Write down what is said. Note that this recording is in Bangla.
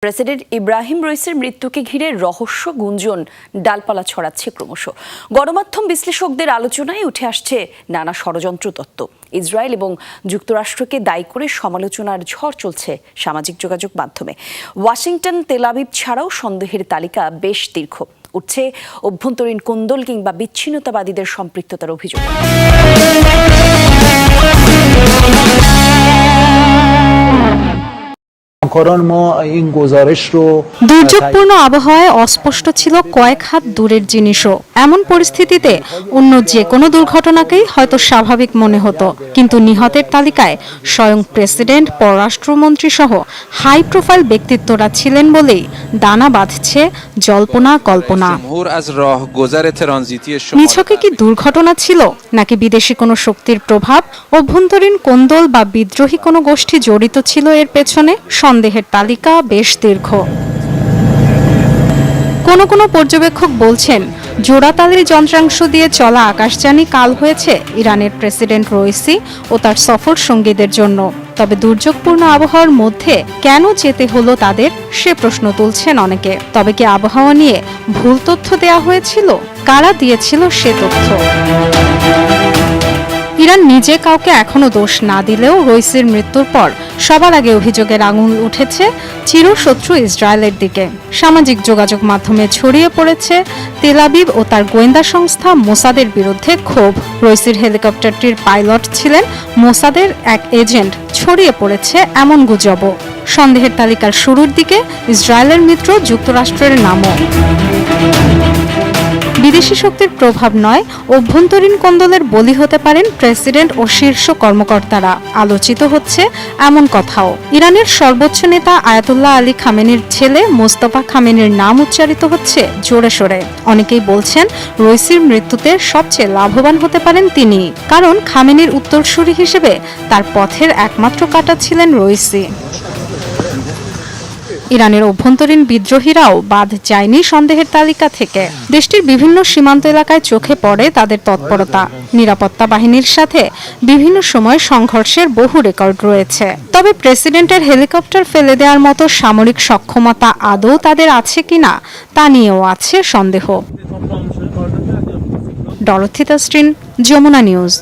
প্রেসিডেন্ট ইব্রাহিম রইসির মৃত্যুকে ঘিরে রহস্য গুঞ্জন ডালপালা ছড়াচ্ছে ক্রমশ। গণমাধ্যম বিশ্লেষকদের আলোচনায় উঠে আসছে নানা ষড়যন্ত্র তত্ত্ব। ইসরায়েল এবং যুক্তরাষ্ট্রকে দায়ী করে সমালোচনার ঝড় চলছে সামাজিক যোগাযোগ মাধ্যমে। ওয়াশিংটন, তেল আবিব ছাড়াও সন্দেহের তালিকা বেশ দীর্ঘ। উঠছে অভ্যন্তরীণ কোন্দল কিংবা বিচ্ছিন্নতাবাদীদের সম্পৃক্ততার অভিযোগ। দুর্যোগপূর্ণ আবহাওয়ায় অস্পষ্ট ছিল কয়েক হাত দূরের জিনিসও। এমন পরিস্থিতিতে অন্য যে কোনো দুর্ঘটনাকেই হয়তো স্বাভাবিক মনে হতো, কিন্তু নিহতের তালিকায় স্বয়ং প্রেসিডেন্ট, পররাষ্ট্রমন্ত্রী সহ হাই প্রোফাইল ব্যক্তিত্বরা ছিলেন বলেই দানা বাঁধছে জল্পনা কল্পনা। নিছকে কি দুর্ঘটনা ছিল, নাকি বিদেশি কোনো শক্তির প্রভাব, অভ্যন্তরীণ কোন্দল বা বিদ্রোহী কোনো গোষ্ঠী জড়িত ছিল এর পেছনে? সন্দেহের তালিকা বেশ দীর্ঘ। কোনো পর্যবেক্ষক বলছেন, জোড়াতালির যন্ত্রাংশ দিয়ে চলা আকাশযানই কাল হয়েছে ইরানের প্রেসিডেন্ট রইসি ও তার সফর সঙ্গীদের জন্য। তবে দুর্যোগপূর্ণ আবহাওয়ার মধ্যে কেন যেতে হলো তাদের, সে প্রশ্ন তুলছেন অনেকে। তবে কি আবহাওয়া নিয়ে ভুল তথ্য দেয়া হয়েছিল? কারা দিয়েছিল সে তথ্য? ইরান নিজে কাউকে এখনো দোষ না দিলেও রইসির মৃত্যুর পর সবার আগে অভিযোগের আঙুল উঠেছে চিরশত্রু ইসরায়েলের দিকে। সামাজিক যোগাযোগ মাধ্যমে ছড়িয়ে পড়েছে তেল আবিব ও তার গোয়েন্দা সংস্থা মোসাদের বিরুদ্ধে ক্ষোভ। রইসির হেলিকপ্টারটির পাইলট ছিলেন মোসাদের এক এজেন্ট, ছড়িয়ে পড়েছে এমন গুজবও। সন্দেহের তালিকার শুরুর দিকে ইসরায়েলের মিত্র যুক্তরাষ্ট্রের নামও। বিদেশি শক্তির প্রভাব নয়, অভ্যন্তরীণ কোন্দলের বলি হতে পারেন প্রেসিডেন্ট ও শীর্ষ কর্মকর্তারা। আলোচিত হচ্ছে এমন কথাও, ইরানের সর্বোচ্চ নেতা আয়াতুল্লাহ আলী খামেনির ছেলে মোস্তফা খামেনির নাম উচ্চারিত হচ্ছে জোরে সোরে। অনেকেই বলছেন, রইসির মৃত্যুতে সবচেয়ে লাভবান হতে পারেন তিনি, কারণ খামেনির উত্তরসূরি হিসেবে তার পথের একমাত্র কাঁটা ছিলেন রইসি। ইরানের অভ্যন্তরীণ বিদ্রোহীরাও বাদ যায়নি সন্দেহের তালিকা থেকে। দেশটির বিভিন্ন সীমান্ত এলাকায় চোখে পড়ে তাদের তৎপরতা। নিরাপত্তা বাহিনীর সাথে বিভিন্ন সময় সংঘর্ষের বহু রেকর্ড রয়েছে। তবে প্রেসিডেন্টের হেলিকপ্টার ফেলে দেওয়ার মতো সামরিক সক্ষমতা আদৌ তাদের আছে কিনা, তা নিয়েও আছে সন্দেহ। Dorothy Tasrin, Jamuna news.